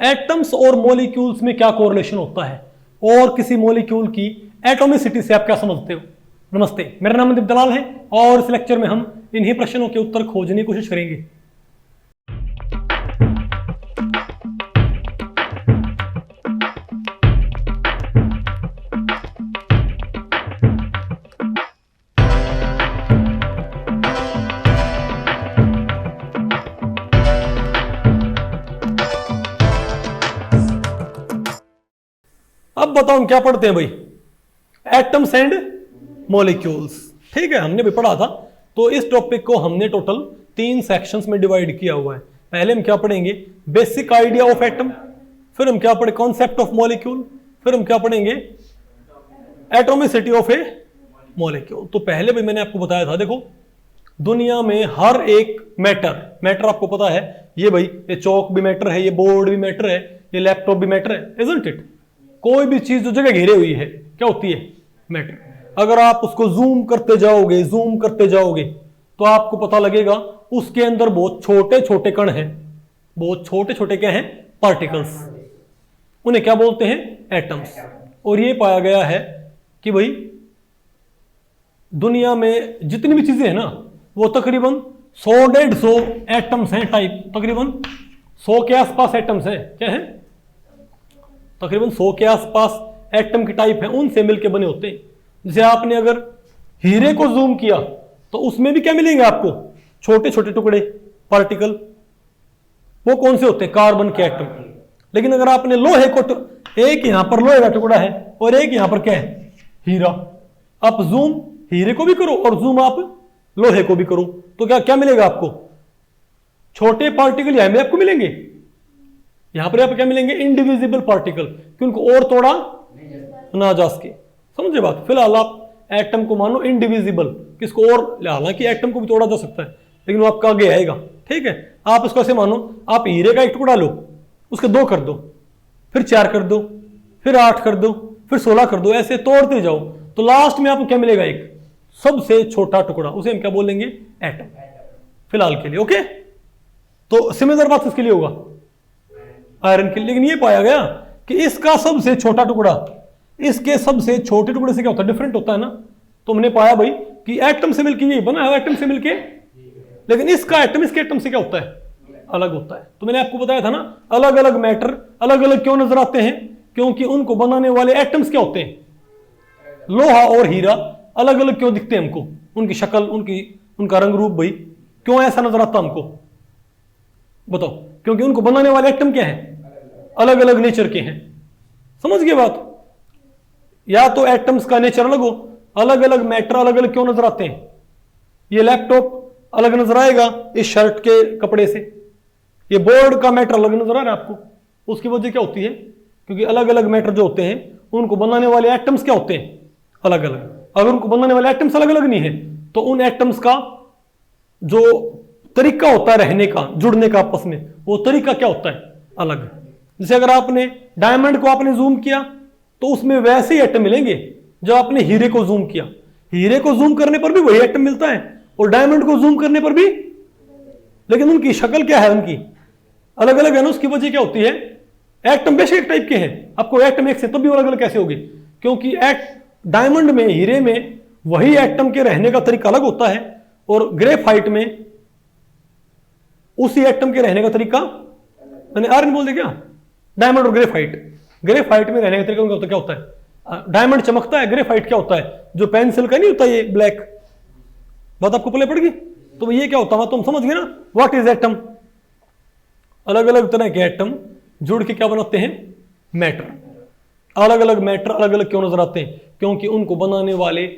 Atoms और molecules में क्या कोरिलेशन होता है और किसी मॉलिक्यूल की एटॉमिसिटी से आप क्या समझते हो। नमस्ते, मेरा नाम दीप दलाल है और इस लेक्चर में हम इन्हीं प्रश्नों के उत्तर खोजने की कोशिश करेंगे। अब बताओ हम क्या पढ़ते हैं भाई, एटम्स एंड मॉलिक्यूल्स। ठीक है, हमने भी पढ़ा था। तो इस टॉपिक को हमने टोटल 3 सेक्शंस में डिवाइड किया हुआ है। पहले हम क्या पढ़ेंगे, बेसिक आइडिया ऑफ एटम, फिर हम क्या पढ़े, कॉन्सेप्ट ऑफ मॉलिक्यूल, फिर हम क्या पढ़ेंगे, एटॉमिसिटी ऑफ ए मॉलिक्यूल। तो पहले भी मैंने आपको बताया था, देखो दुनिया में हर एक मैटर आपको पता है, ये भाई ये चौक भी मैटर है, ये बोर्ड भी मैटर है, ये लैपटॉप भी मैटर है, इजंट इट। कोई भी चीज जो जगह घेरे हुई है क्या होती है, मैटर। अगर आप उसको जूम करते जाओगे तो आपको पता लगेगा उसके अंदर बहुत छोटे छोटे कण हैं, बहुत छोटे छोटे क्या हैं, पार्टिकल्स। उन्हें क्या बोलते हैं, एटम्स। और ये पाया गया है कि भाई दुनिया में जितनी भी चीजें हैं ना, वो तकरीबन 100-150 एटम्स हैं टाइप, तकरीबन 100 के आसपास एटम्स हैं। क्या है, तकरीबन 100 के आसपास एटम की टाइप है, उनसे मिलकर बने होते हैं। जैसे आपने अगर हीरे को जूम किया तो उसमें भी क्या मिलेंगे आपको, छोटे छोटे टुकड़े, पार्टिकल। वो कौन से होते हैं, कार्बन के एटम। लेकिन अगर आपने लोहे को, एक यहां पर लोहे का टुकड़ा है और एक यहां पर क्या है, हीरा। आप जूम हीरे को भी करो और जूम आप लोहे को भी करो तो क्या क्या मिलेगा आपको, छोटे पार्टिकल यहां में आपको मिलेंगे, यहां पर आप क्या मिलेंगे, इंडिविजिबल पार्टिकल, कि उनको और तोड़ा ना जा सके। समझे बात। फिलहाल आप एटम को मानो इंडिविजिबल, किसको और, हालांकि एटम को भी तोड़ा जा सकता है लेकिन वो आपका आगे आएगा। ठीक है, आप इसको ऐसे मानो, आप हीरे का एक टुकड़ा लो, उसके 2 कर दो, फिर 4 कर दो, फिर 8 कर दो, फिर 16 कर दो, ऐसे तोड़ते जाओ तो लास्ट में आपको क्या मिलेगा, एक सबसे छोटा टुकड़ा, उसे हम क्या बोलेंगे, एटम, फिलहाल के लिए। ओके, तो सिमिलर बात इसके लिए होगा आयरन के लिए। लेकिन ये पाया गया कि इसका सबसे छोटा टुकड़ा इसके सबसे छोटे टुकड़े से क्या होता है, डिफरेंट होता है ना। तो हमने पाया भाई कि एटम से मिलकर, ये बना है एटम से मिलके, लेकिन इसका एटम इसके एटम से क्या होता है, अलग होता है। तो मैंने आपको बताया था ना, अलग अलग मैटर अलग अलग क्यों नजर आते हैं, क्योंकि उनको बनाने वाले एटम्स क्या होते हैं, लोहा और हीरा अलग अलग क्यों दिखते हैं हमको, उनकी शक्ल, उनका रंग रूप, भाई क्यों ऐसा नजर आता हमको, बताओ। क्योंकि उनको बनाने वाले एटम क्या है, अलग अलग नेचर के हैं। समझ गए बात। या तो एटम्स का नेचर अलग हो, अलग अलग मैटर अलग अलग क्यों नजर आते हैं। ये लैपटॉप अलग नजर आएगा इस शर्ट के कपड़े से, ये बोर्ड का मैटर अलग नजर आ रहा है आपको। उसकी वजह क्या होती है, क्योंकि अलग अलग मैटर जो होते हैं उनको बनाने वाले एटम्स क्या होते हैं, अलग अलग। अगर उनको बनाने वाले एटम्स अलग अलग नहीं है तो उन एटम्स का जो तरीका होता है रहने का, जुड़ने का आपस में, वो तरीका क्या होता है, अलग। जैसे अगर आपने डायमंड को आपने जूम किया तो उसमें वैसे ही एटम मिलेंगे जो आपने हीरे को जूम किया। हीरे को जूम करने पर भी वही एटम मिलता है और डायमंड को जूम करने पर भी, लेकिन उनकी शक्ल क्या है, उनकी अलग अलग है ना। उसकी वजह क्या होती है, एटम बेशक एक टाइप के हैं, आपको एटम एक से तब भी अलग अलग कैसे होगी, क्योंकि डायमंड में, हीरे में वही एटम के रहने का तरीका अलग होता है और ग्रेफाइट में उसी एटम के रहने का तरीका, मैंने आयरन बोल दिया क्या, डायमंड और ग्रेफाइट में रहने का तरीका क्या होता है, डायमंड चमकता है, ग्रेफाइट क्या होता है, जो पेंसिल का नहीं होता ये ब्लैक, बात आपको पहले पड़ गई। तो ये क्या होता है, तुम समझ गए ना, व्हाट इज एटम। अलग अलग तरह के एटम जुड़ के क्या बनाते हैं, मैटर। अलग अलग मैटर अलग अलग क्यों नजर आते हैं, क्योंकि उनको बनाने वाले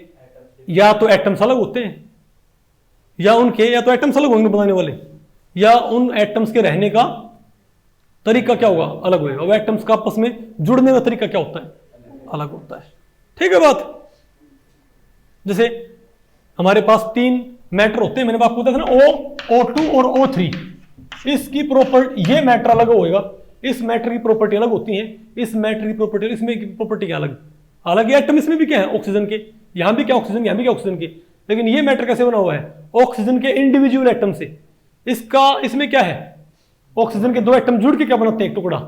या तो एटम्स अलग होते हैं, या तो एटम्स अलग होंगे बनाने वाले, या उन एटम्स के रहने का तरीका क्या होगा, अलग होगा। वो एटम्स का आपस में जुड़ने का तरीका क्या होता है, अलग होता है। ठीक है बात। जैसे हमारे पास 3 मैटर होते हैं, मैंने आपको बताया था ना, O2 और O3। इसकी प्रॉपर्टी, ये मैटर अलग होगा, इस मैटर की प्रॉपर्टी अलग होती है, इस मैटर की प्रॉपर्टी, इसमें की प्रॉपर्टी क्या अलग। हालांकि एटम इसमें भी क्या है, ऑक्सीजन के, यहां भी क्या ऑक्सीजन, यहां भी क्या ऑक्सीजन के, लेकिन ये मैटर कैसे बना हुआ है, ऑक्सीजन के इंडिविजुअल एटम से। इसमें क्या है, ऑक्सीजन के 2 एटम जुड़ के क्या बनाते हैं, एक टुकड़ा,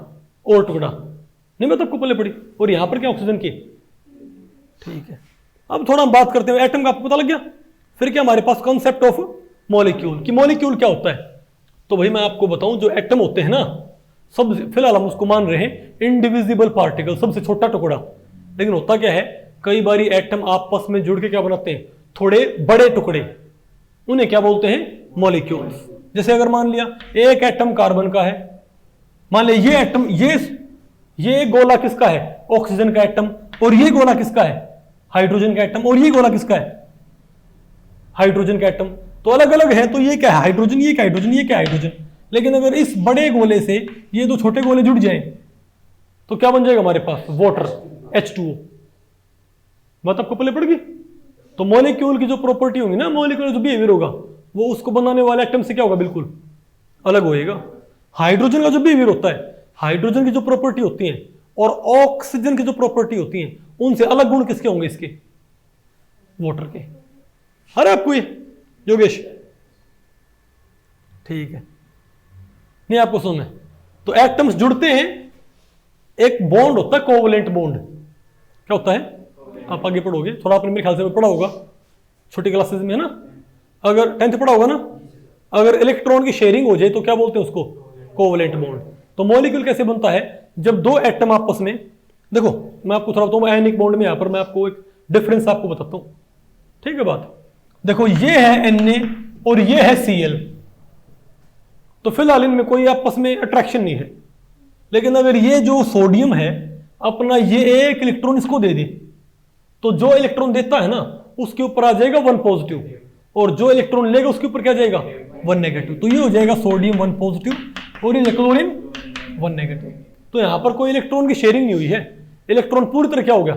और टुकड़ा, नहीं मतलब को पल्ले पड़ी, और यहां पर क्या ऑक्सीजन की। ठीक है, अब थोड़ा हम बात करते हैं एटम का, आपको पता लग गया। फिर क्या हमारे पास कॉन्सेप्ट ऑफ मॉलिक्यूल, कि मॉलिक्यूल क्या होता है। तो भाई मैं आपको बताऊं, जो एटम होते हैं ना, सब फिलहाल हम उसको मान रहे हैं इनडिविजिबल पार्टिकल, सबसे छोटा टुकड़ा। लेकिन होता क्या है, कई बारी एटम आपस में जुड़ के क्या बनाते हैं, थोड़े बड़े टुकड़े, उन्हें क्या बोलते हैं, मॉलिक्यूल्स। जैसे अगर मान लिया एक एटम कार्बन का है, मान लिया ये एटम, ये गोला किसका है, ऑक्सीजन का एटम, और ये गोला किसका है, हाइड्रोजन का एटम, और ये गोला किसका है, हाइड्रोजन का एटम। तो अलग अलग है, तो ये क्या है, हाइड्रोजन, ये क्या हाइड्रोजन, ये क्या हाइड्रोजन। लेकिन अगर इस बड़े गोले से ये दो छोटे गोले जुड़ जाएं तो क्या बन जाएगा हमारे पास, वाटर, H2O। बात आपको पहले पड़ गई। तो मॉलिक्यूल की जो प्रॉपर्टी होगी ना, मॉलिक्यूल जो बिहेवियर होगा, वो उसको बनाने वाले एटम से क्या होगा, बिल्कुल अलग होएगा। हाइड्रोजन का जो बिहेवियर होता है, हाइड्रोजन की जो प्रॉपर्टी होती है और ऑक्सीजन की जो प्रॉपर्टी होती है, उनसे अलग गुण किसके होंगे, इसके, वाटर के। अरे आपको ये योगेश, ठीक है, नहीं आपको सुनना है। तो एटम्स जुड़ते हैं, एक बॉन्ड होता है कोवलेंट बॉन्ड। क्या होता है, आप आगे पढ़ोगे, थोड़ा आपने मेरे ख्याल से पढ़ा होगा छोटी क्लासेस में, है ना, अगर 10th पढ़ा होगा ना। अगर इलेक्ट्रॉन की शेयरिंग हो जाए तो क्या बोलते हैं उसको, कोवलेंट बॉन्ड। तो मॉलिक्यूल कैसे बनता है, जब दो एटम आपस में, देखो मैं आपको थोड़ा बताऊं आयनिक बॉन्ड में, यहां पर मैं आपको एक डिफरेंस आपको बताता हूं, ठीक है बात। देखो ये है Na और ये है Cl, तो फिलहाल इनमें कोई आपस में अट्रैक्शन नहीं है। लेकिन अगर ये जो सोडियम है अपना, ये एक इलेक्ट्रॉन इसको दे दे, तो जो इलेक्ट्रॉन देता है ना उसके ऊपर आ जाएगा 1 पॉजिटिव, और जो इलेक्ट्रॉन लेगा उसके ऊपर क्या जाएगा, 1 नेगेटिव। तो ये हो जाएगा सोडियम 1 पॉजिटिव और ये क्लोरीन 1 नेगेटिव। तो यहां पर कोई इलेक्ट्रॉन की शेयरिंग नहीं हुई है, इलेक्ट्रॉन पूरी तरह क्या हो गया,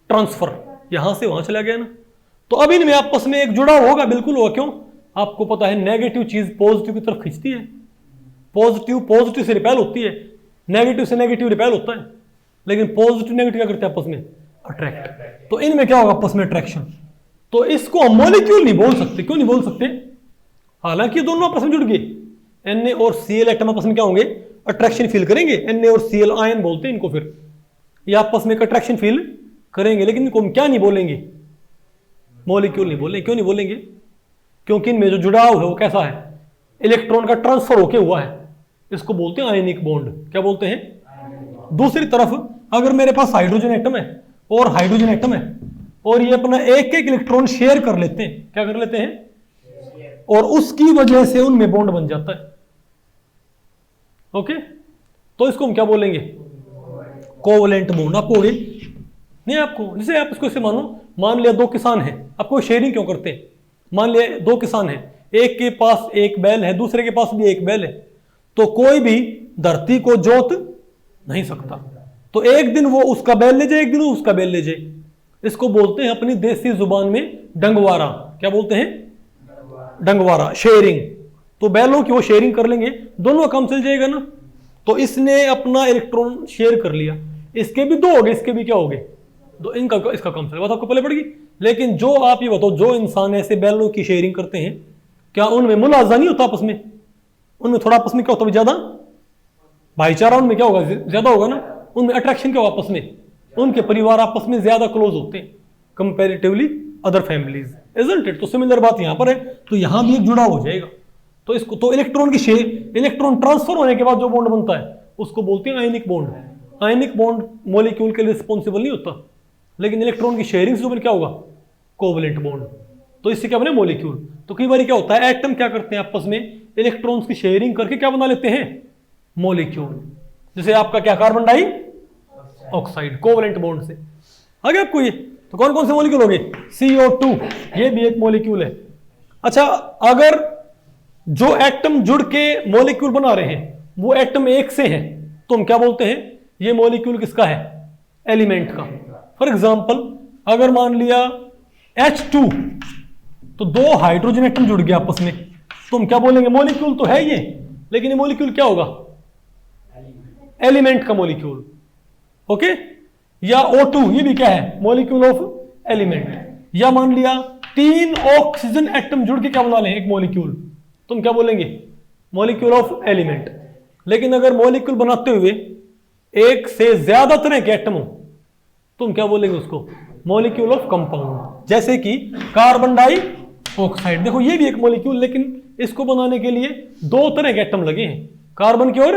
ट्रांसफर, यहां से वहां चला गया ना। तो अब इनमें आपस में एक जुड़ाव होगा, बिल्कुल होगा। क्यों, आपको पता है नेगेटिव चीज पॉजिटिव की तरफ खींचती है, पॉजिटिव पॉजिटिव से रिपेल होती है, नेगेटिव से नेगेटिव रिपेल होता है। लेकिन पॉजिटिव नेगेटिव क्या करते हैं आपस में, अट्रैक्ट। तो इनमें क्या होगा, आपस में अट्रैक्शन। तो इसको हम मॉलिक्यूल नहीं बोल सकते। क्यों नहीं बोल सकते, हालांकि दोनों आपस में जुड़ गए, Na और Cl एटम आपस में क्या होंगे, अट्रैक्शन फील करेंगे। Na और Cl आयन बोलते हैं इनको, फिर ये आपस में अट्रैक्शन फील करेंगे। लेकिन इनको हम क्या नहीं बोलेंगे, मॉलिक्यूल नहीं बोलेंगे। क्यों नहीं बोलेंगे, क्योंकि इनमें जो जुड़ाव है वो कैसा है, इलेक्ट्रॉन का ट्रांसफर होके हुआ है। इसको बोलते हैं आयनिक बॉन्ड। क्या बोलते हैं। दूसरी तरफ अगर मेरे पास हाइड्रोजन एटम है और हाइड्रोजन एटम है, और ये अपना एक एक इलेक्ट्रॉन शेयर कर लेते हैं, क्या कर लेते हैं, और उसकी वजह से उनमें बॉन्ड बन जाता है। ओके, तो इसको हम क्या बोलेंगे, कोवलेंट बॉन्ड। आपको हो गई नहीं, आपको जैसे आप इसको ऐसे मानो, मान लिया दो किसान हैं, आपको शेयरिंग क्यों करते हैं, मान लिया दो किसान हैं, एक के पास एक बैल है, दूसरे के पास भी एक बैल है, तो कोई भी धरती को जोत नहीं सकता। तो एक दिन वो उसका बैल ले जाए, एक दिन वो उसका बैल ले जाए। इसको बोलते हैं अपनी देसी जुबान में डंगवारा। क्या बोलते हैं, डंगवारा, शेयरिंग। तो बैलों की वो शेयरिंग कर लेंगे, दोनों का काम चल जाएगा ना। तो इसने अपना इलेक्ट्रॉन शेयर कर लिया, इसके भी दो हो गए, इसके भी क्या हो गए, दो, इनका इसका काम चलेगा। बात आपको पहले पड़ेगी। लेकिन जो आप ये बताओ, जो इंसान ऐसे बैलों की शेयरिंग करते हैं, क्या उनमें मुलाजा नहीं होता आपस में, उनमें थोड़ा आपस में क्या होता है, ज्यादा भाईचारा उनमें क्या होगा, ज्यादा होगा ना। उनमें अट्रैक्शन क्या होगा आपस में, उनके परिवार आपस में ज्यादा क्लोज होते हैं comparatively other families, isn't it. तो सिमिलर बात यहां पर है, तो यहां भी एक जुड़ाव हो जाएगा। तो इसको, तो इलेक्ट्रॉन की शेयर, इलेक्ट्रॉन ट्रांसफर होने के बाद जो बॉन्ड बनता है उसको बोलते हैं ionic bond. Ionic bond molecule के लिए रिस्पॉन्सिबल नहीं होता, लेकिन इलेक्ट्रॉन की शेयरिंग से जो क्या होगा, कोवलेंट बॉन्ड। तो इससे क्या बने, मॉलिक्यूल। तो कई बार क्या होता है, एटम क्या करते हैं आपस में इलेक्ट्रॉन्स की शेयरिंग करके क्या बना लेते हैं, मॉलिक्यूल। जैसे आपका क्या, carbon dioxide, covalent bond से। आगे आपको ये, तो कौन कौन से मॉलिक्यूल हो गए, CO2, ये भी एक मॉलिक्यूल है। अच्छा, अगर जो एटम जुड़ के मॉलिक्यूल बना रहे हैं वो एटम एक से हैं, तो हम क्या बोलते हैं, ये मॉलिक्यूल किसका है, एलिमेंट का। फॉर एग्जांपल अगर मान लिया H2, तो दो हाइड्रोजन एटम जुड़ गए आपस में, तो हम क्या बोलेंगे, मॉलिक्यूल तो है ये, लेकिन ये मॉलिक्यूल क्या होगा, एलिमेंट का मॉलिक्यूल। ओके, या O2, ये भी क्या है, मॉलिक्यूल ऑफ एलिमेंट। या मान लिया 3 ऑक्सीजन एटम जुड़ के क्या बना लें, एक मॉलिक्यूल, तो हम क्या बोलेंगे, मॉलिक्यूल ऑफ एलिमेंट। लेकिन अगर मॉलिक्यूल बनाते हुए एक से ज्यादा तरह के एटम हो तो हम क्या बोलेंगे उसको, मॉलिक्यूल ऑफ कंपाउंड। जैसे कि कार्बन डाइऑक्साइड, देखो ये भी एक मॉलिक्यूल, लेकिन इसको बनाने के लिए दो तरह के एटम लगे हैं, कार्बन के और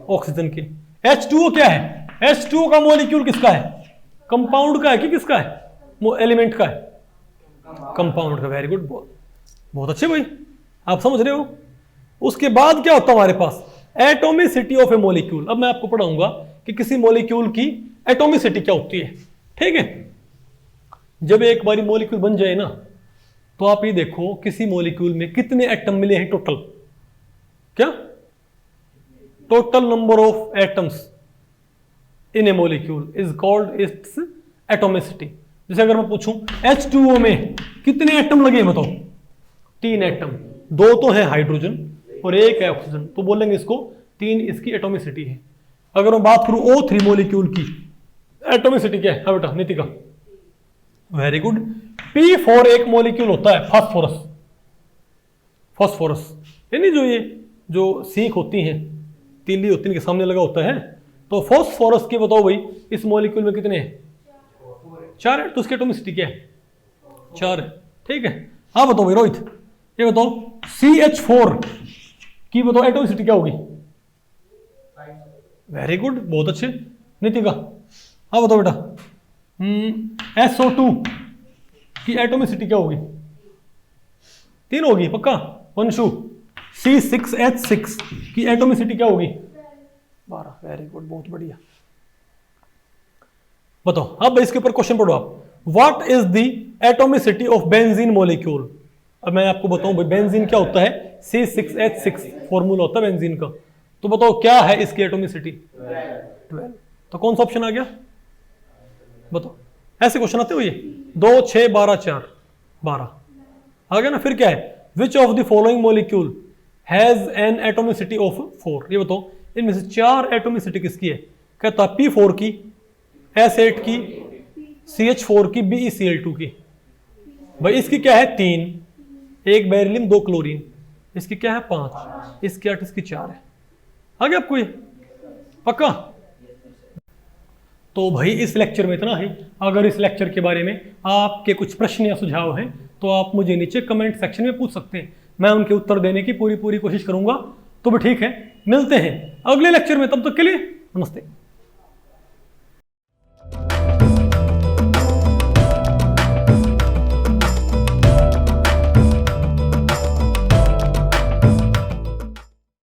ऑक्सीजन के। H2O क्या है, H2O का मॉलिक्यूल किसका है, कंपाउंड का है कि किसका है, वो एलिमेंट का है, कंपाउंड का। वेरी गुड, बहुत अच्छे भाई, आप समझ रहे हो। उसके बाद क्या होता है हमारे पास, एटोमिसिटी ऑफ ए मॉलिक्यूल। अब मैं आपको पढ़ाऊंगा कि किसी मॉलिक्यूल की एटोमिसिटी क्या होती है, ठीक है। जब एक बारी मॉलिक्यूल बन जाए ना, तो आप ये देखो किसी मॉलिक्यूल में कितने एटम मिले हैं टोटल, क्या total number of atoms in A molecule is called its atomicity. जैसे अगर मैं पूछूं H2O में कितने एटम लगे बताओ, 3 एटम, 2 तो है हाइड्रोजन और 1 है ऑक्सीजन, तो बोलेंगे इसको 3 इसकी एटोमिसिटी है। अगर मैं बात करूं O3 मॉलिक्यूल की एटोमिसिटी क्या है, हाँ बेटा नितिका, वेरी गुड। P4 एक मॉलिक्यूल होता है फास्फोरस, फास्फोरस यानी जो ये जो सीख होती हैं, तीली होती है, इनके सामने लगा होता है, तो फास्फोरस के बताओ भाई इस मॉलिक्यूल में कितने हैं, 4 है, तो उसकी एटोमिसिटी क्या है, 4 है, ठीक है। हाँ बताओ भाई रोहित, ये बताओ CH4 की बताओ एटोमिसिटी क्या होगी, वेरी गुड, बहुत अच्छे नितिका। हाँ बताओ बेटा, SO2 की एटोमिसिटी क्या होगी, 3 होगी पक्का, वंशु। C6H6 की एटोमिसिटी क्या होगी, 12, वेरी गुड, बहुत बढ़िया। बताओ अब इसके ऊपर क्वेश्चन पढ़ो आप, what is the atomicity of benzene molecule. अब मैं आपको बताऊं भाई बेंजीन क्या होता है, C6H6 फॉर्मूला होता है बेंजीन का, तो बताओ क्या है इसकी एटोमिसिटी, 12। तो कौन सा ऑप्शन आ गया बताओ, ऐसे क्वेश्चन आते हुए 2 6 12 4 12 आ गया ना। फिर क्या है, which of the following molecule has an atomicity of 4, ये बताओ इनमें से 4 एटोमिसिटी किसकी है, कहता P4 की, S8 की, CH4 की, BeCl2 की। भाई इसकी क्या है 3, 1 बेरिलियम 2 क्लोरीन, इसकी क्या है 5, इसकी 8, इसकी 4 है। आ गया आपको ये पक्का। तो भाई इस लेक्चर में इतना ही। अगर इस लेक्चर के बारे में आपके कुछ प्रश्न या सुझाव हैं तो आप मुझे नीचे कमेंट सेक्शन में पूछ सकते हैं, मैं उनके उत्तर देने की पूरी कोशिश करूंगा। तो भी ठीक है, मिलते हैं अगले लेक्चर में, तब तक के लिए नमस्ते।